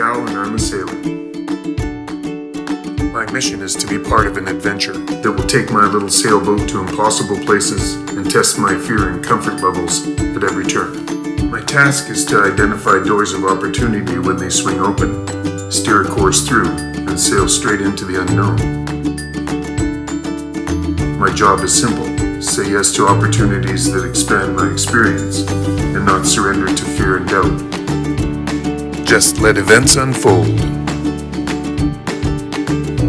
Cal and I'm a sailor. My mission is to be part of an adventure that will take my little sailboat to impossible places and test my fear and comfort levels at every turn. My task is to identify doors of opportunity when they swing open, steer a course through, and sail straight into the unknown. My job is simple: say yes to opportunities that expand my experience, and not surrender to fear and doubt. Just let events unfold.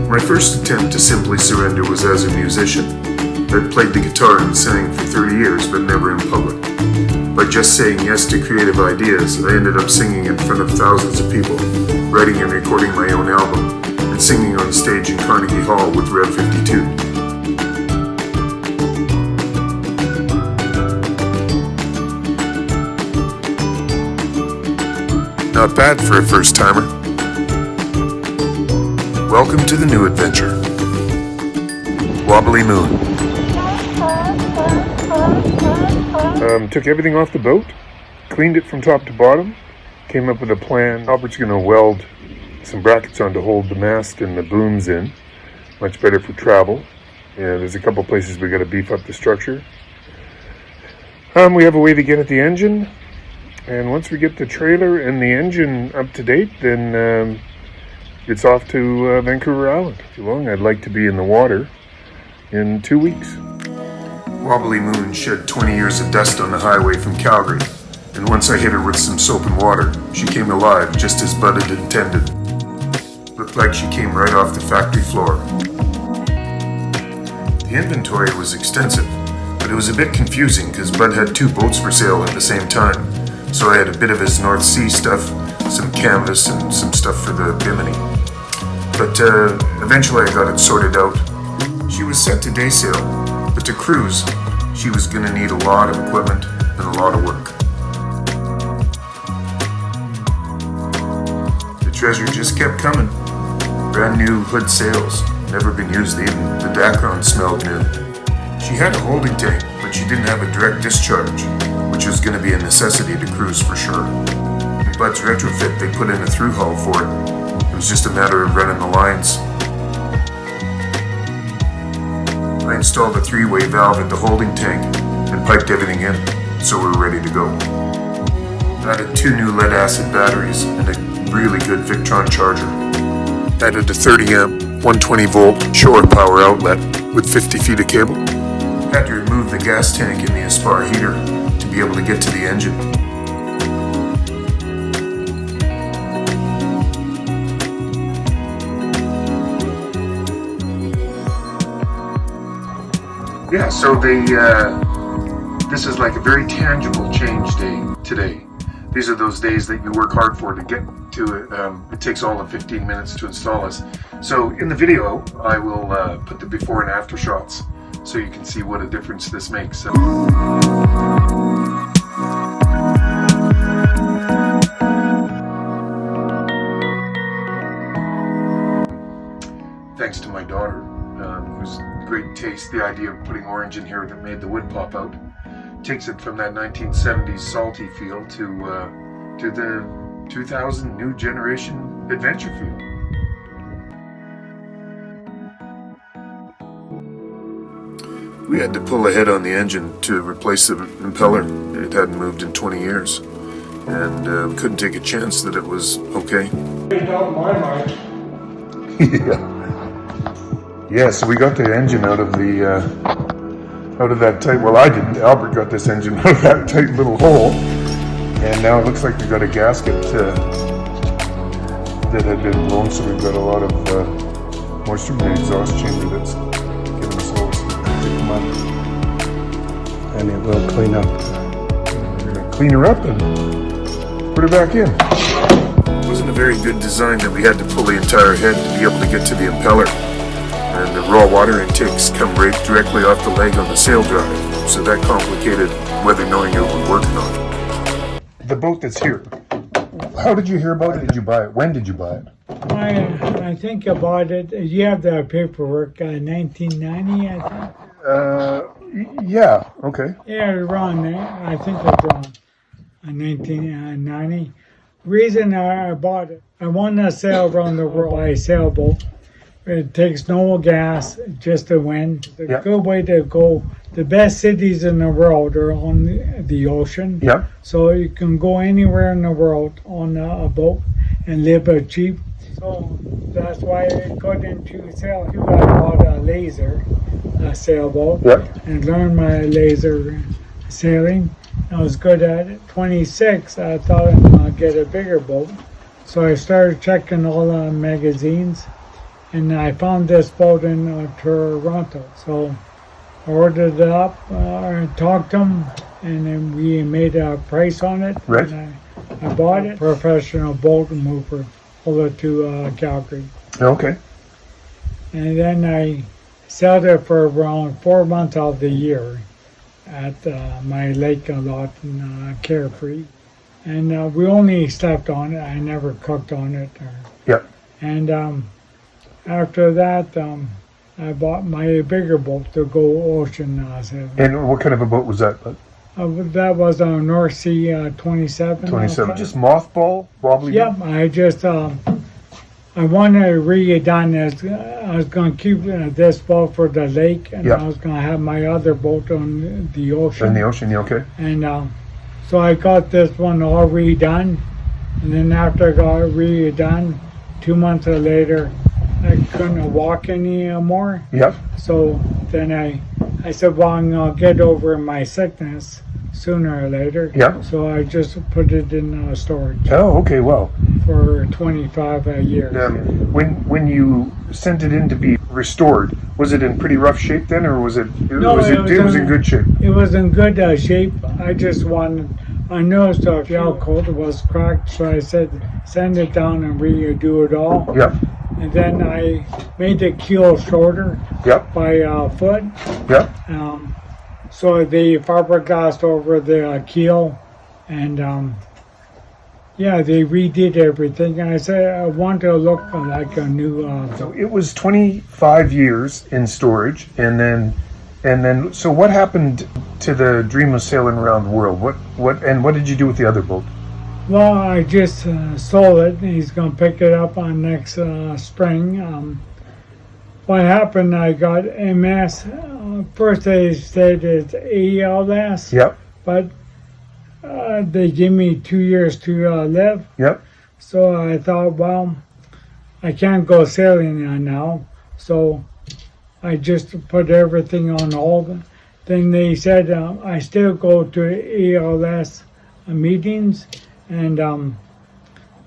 My first attempt to simply surrender was as a musician. I'd played the guitar and sang for 30 years, but never in public. By just saying yes to creative ideas, I ended up singing in front of thousands of people, writing and recording my own album, and singing on stage in Carnegie Hall with Rev 52. Not bad for a first-timer. Welcome to the new adventure. Wobbly Moon. Took everything off the boat, cleaned it from top to bottom, came up with a plan. Albert's going to weld some brackets on to hold the mast and the booms in. Much better for travel. Yeah, there's a couple places we got to beef up the structure. We have a way to get at the engine, and once we get the trailer and the engine up to date, then it's off to Vancouver Island. Too long. I'd like to be in the water in 2 weeks. Wobbly Moon shed 20 years of dust on the highway from Calgary, and once I hit her with some soap and water, she came alive just as Bud had intended. Looked like she came right off the factory floor. The inventory was extensive, but it was a bit confusing because Bud had 2 boats for sale at the same time, so I had a bit of his North Sea stuff, some canvas, and some stuff for the Bimini. But eventually I got it sorted out. She was set to day sail, but to cruise, she was going to need a lot of equipment and a lot of work. The treasure just kept coming. Brand new hood sails, never been used even. The Dacron smelled new. She had a holding tank, but she didn't have a direct discharge, which was going to be a necessity to cruise for sure. In Bud's retrofit, they put in a through hull for it. It was just a matter of running the lines. I installed a 3-way valve at the holding tank and piped everything in, so we were ready to go. Added 2 new lead-acid batteries and a really good Victron charger. Added a 30-amp, 120-volt shore power outlet with 50 feet of cable. Had to remove the gas tank in the Aspar heater to be able to get to the engine. Yeah, so this is like a very tangible change day today. These are those days that you work hard for to get to it. It takes all of 15 minutes to install this. So in the video, I will put the before and after shots so you can see what a difference this makes. Thanks to my daughter, who's great taste, the idea of putting orange in here that made the wood pop out. Takes it from that 1970s salty feel to the 2000 new generation adventure feel. We had to pull ahead on the engine to replace the impeller. It hadn't moved in 20 years, and couldn't take a chance that it was okay. Yeah, so we got the engine out of that tight, well I didn't, Albert got this engine out of that tight little hole, and now it looks like we got a gasket that had been blown, so we've got a lot of moisture in the exhaust chamber that's giving us all this mud, and it will clean up. We're going to clean her up and put her back in. It wasn't a very good design that we had to pull the entire head to be able to get to the impeller. And the raw water intakes come right directly off the leg on the sail drive, so that complicated whether knowing what we're working on. The boat that's here, how did you hear about it? Did you buy it? When did you buy it? I think I bought it. You have the paperwork, 1990, I think. Yeah, okay. Yeah, around there. I think it was around 1990. Reason I bought it, I want to sail around the world by sailboat. It takes no gas, just the wind. It's a good way to go. The best cities in the world are on the ocean. Yeah. So you can go anywhere in the world on a boat and live cheap. So that's why I got into sailing. I bought a laser sailboat and learned my laser sailing. I was good at it. 26, I thought I'm going to get a bigger boat. So I started checking all the magazines, and I found this boat in Toronto. So I ordered it up, talked to them, and then we made a price on it. Right. And I bought it. Professional boat mover, pulled it to Calgary. Okay. And then I sailed it for around 4 months of the year at my lake lot in Carefree. And we only slept on it. I never cooked on it. And after that, I bought my bigger boat to go ocean sailing. And what kind of a boat was that? That was a North Sea 27. 27. Just mothball? Wobbly? Yep, I just, I wanted to redone it. I was going to keep this boat for the lake, and I was going to have my other boat on the ocean. In the ocean, yeah, okay. And so I got this one all redone, and then after I got it redone, 2 months later, I couldn't walk anymore. Yep. So then I said, well, I'm going to get over my sickness sooner or later. Yep. So I just put it in storage. Oh, okay, well. For 25 years. When you sent it in to be restored, was it in pretty rough shape then, or was it? No, it was in good shape. It was in good shape. I just wanted. I noticed the fuel coat was cracked, so I said, send it down and redo it all. Yep. And then I made the keel shorter. Yep. By a foot. Yep. So they fiberglassed over the keel, and they redid everything. And I said I want to look like a new. So it was 25 years in storage, and then. So what happened to the dream of sailing around the world? What did you do with the other boat? Well, I just sold it. He's going to pick it up on next spring. What happened, I got MS. First they said it's ALS. Yep. But they give me 2 years to live. Yep. So I thought, well, I can't go sailing now. So I just put everything on hold. Then they said I still go to ALS meetings. And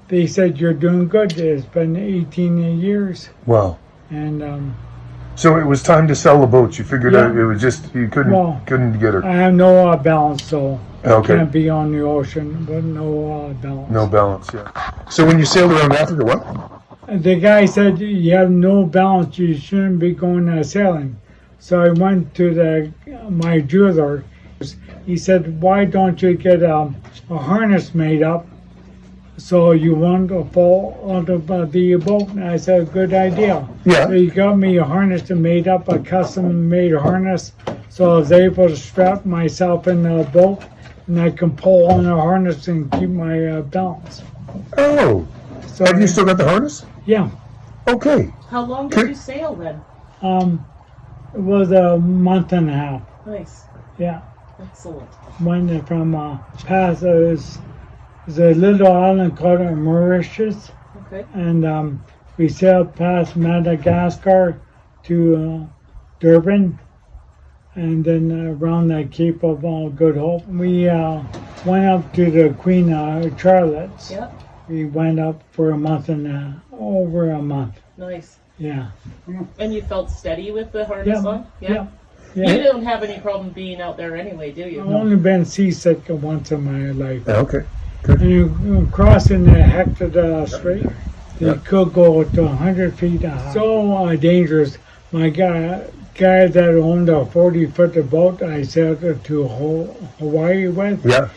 they said, you're doing good. It's been 18 years. Wow. And so it was time to sell the boat. You figured out it was just, you couldn't get her. I have no balance, so I Okay. can't be on the ocean, but no balance. No balance, yeah. So when you sailed around Africa, what? The guy said, you have no balance, you shouldn't be going sailing. So I went to my jeweler. He said, why don't you get a harness made up so you won't fall out of the boat? And I said, good idea. Yeah. So he got me a harness and made up a custom-made harness, so I was able to strap myself in the boat, and I can pull on the harness and keep my balance. Oh. So Have you still got the harness? Yeah. Okay. How long did you sail then? It was a month and a half. Nice. Yeah. Excellent. Went from past there's a little island called Mauritius, Okay. and we sailed past Madagascar to Durban, and then around the Cape of Good Hope. We went up to the Queen Charlotte's. Yep. We went up for a month and over a month. Nice. Yeah. And you felt steady with the harness on? Yeah. You don't have any problem being out there anyway, do you? I've only been seasick once in my life. Okay. And you crossing the Hector Strait, you could go to 100 feet high. So dangerous. My guy that owned a 40-foot boat I sailed to Hawaii with,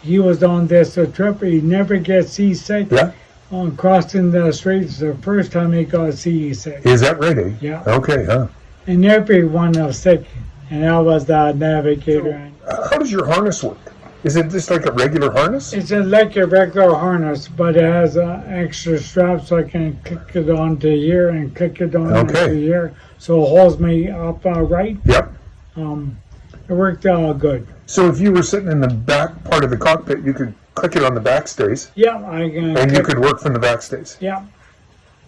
he was on this trip. He never gets seasick. Yeah. On crossing the straits, the first time he got seasick. Is that right, eh? Yeah. Okay, huh? And everyone was sick, and I was the navigator. How does your harness work? Is it just like a regular harness? It's like a regular harness, but it has an extra strap so I can click it onto here and click it on to here, so it holds me up right. Yep. It worked good. So if you were sitting in the back part of the cockpit, you could click it on the back stays. Yeah, I can. And you could work from the back stays. Yeah.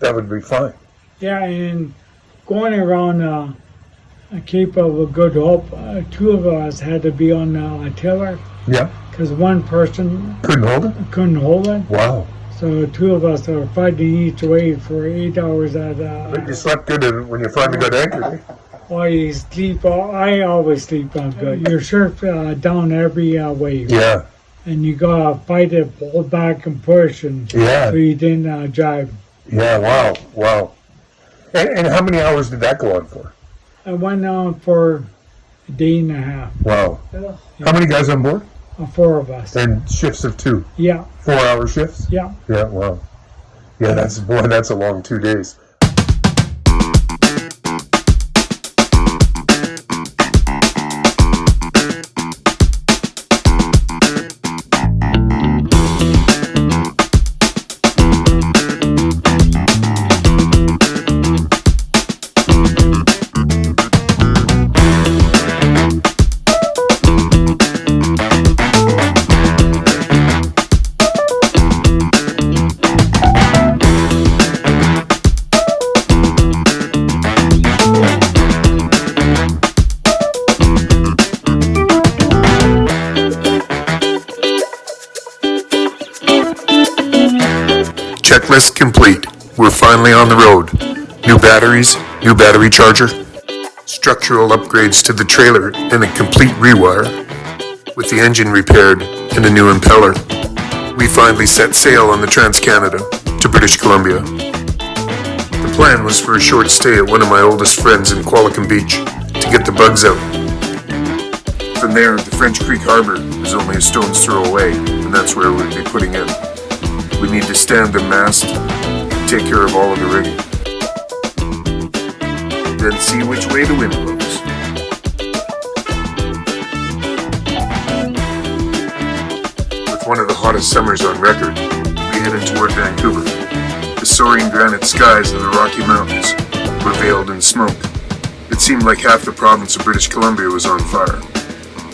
That would be fine. Yeah, and going around Cape of Good Hope, two of us had to be on a tiller. Yeah. Because one person Couldn't hold it? couldn't hold it. Wow. So two of us are fighting each way for 8 hours at But you slept good when you finally got anchored. Eh? while you sleep. I always sleep good. You're surf down every wave. Yeah. And you gotta fight it, pull back and push, and Yeah. so you didn't jive. Yeah, wow. And how many hours did that go on for? I went on for a day and a half. Wow. Ugh. How many guys on board? 4 of us. And shifts of 2. Yeah, 4-hour shifts? yeah. Yeah, wow. Yeah, that's a long 2 days. Checklist complete. We're finally on the road. New batteries, new battery charger, structural upgrades to the trailer and a complete rewire, with the engine repaired and a new impeller. We finally set sail on the Trans-Canada to British Columbia. The plan was for a short stay at one of my oldest friends in Qualicum Beach to get the bugs out. From there, the French Creek Harbor is only a stone's throw away, and that's where we'll be putting in. We need to stand and mast, take care of all of the rigging. Then see which way the wind blows. With one of the hottest summers on record, we headed toward Vancouver. The soaring granite skies of the Rocky Mountains were veiled in smoke. It seemed like half the province of British Columbia was on fire.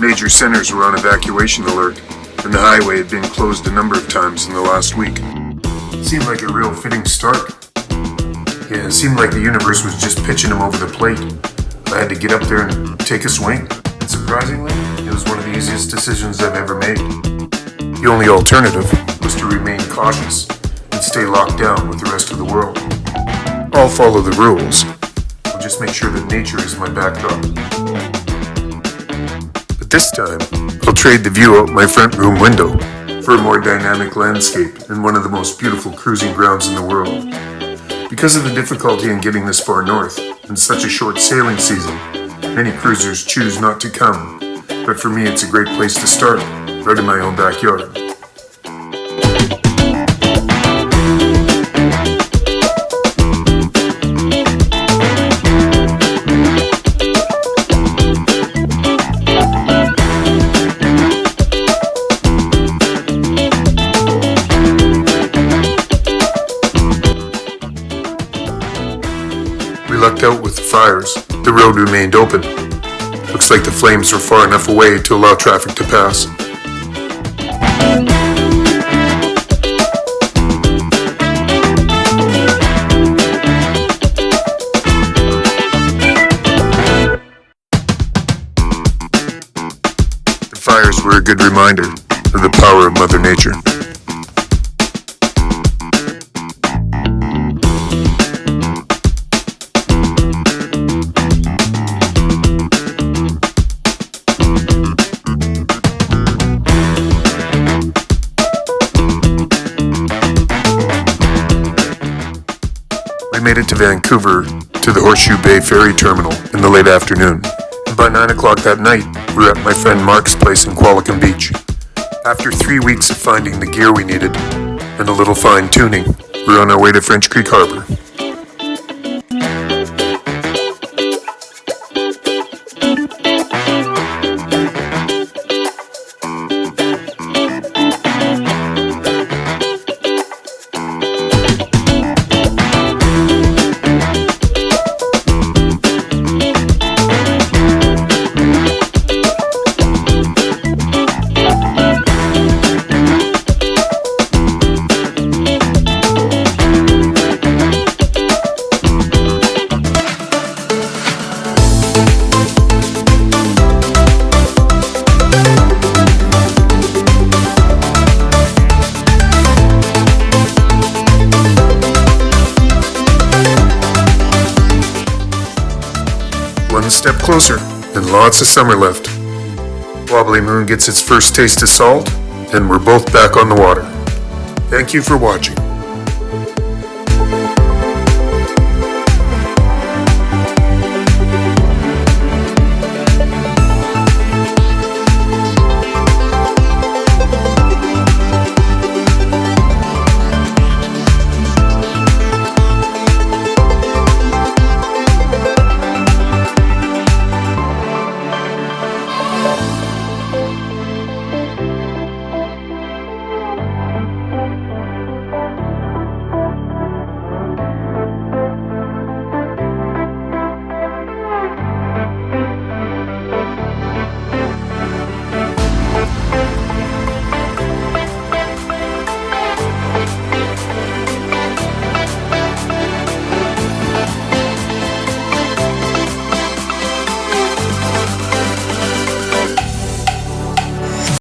Major centers were on evacuation alert, and the highway had been closed a number of times in the last week. It seemed like a real fitting start. Yeah, it seemed like the universe was just pitching him over the plate. I had to get up there and take a swing. And surprisingly, it was one of the easiest decisions I've ever made. The only alternative was to remain cautious and stay locked down with the rest of the world. I'll follow the rules. I'll just make sure that nature is my backdrop. But this time, I'll trade the view out my front room window for a more dynamic landscape and one of the most beautiful cruising grounds in the world. Because of the difficulty in getting this far north in such a short sailing season, many cruisers choose not to come. But for me, it's a great place to start, right in my own backyard. We lucked out with the fires. The road remained open. Looks like the flames were far enough away to allow traffic to pass. The fires were a good reminder of the power of Mother Nature. We made it to Vancouver to the Horseshoe Bay Ferry Terminal in the late afternoon. And by 9 o'clock that night, we were at my friend Mark's place in Qualicum Beach. After 3 weeks of finding the gear we needed and a little fine-tuning, we were on our way to French Creek Harbor. closer and lots of summer left. Wobbly Moon gets its first taste of salt, and we're both back on the water. Thank you for watching.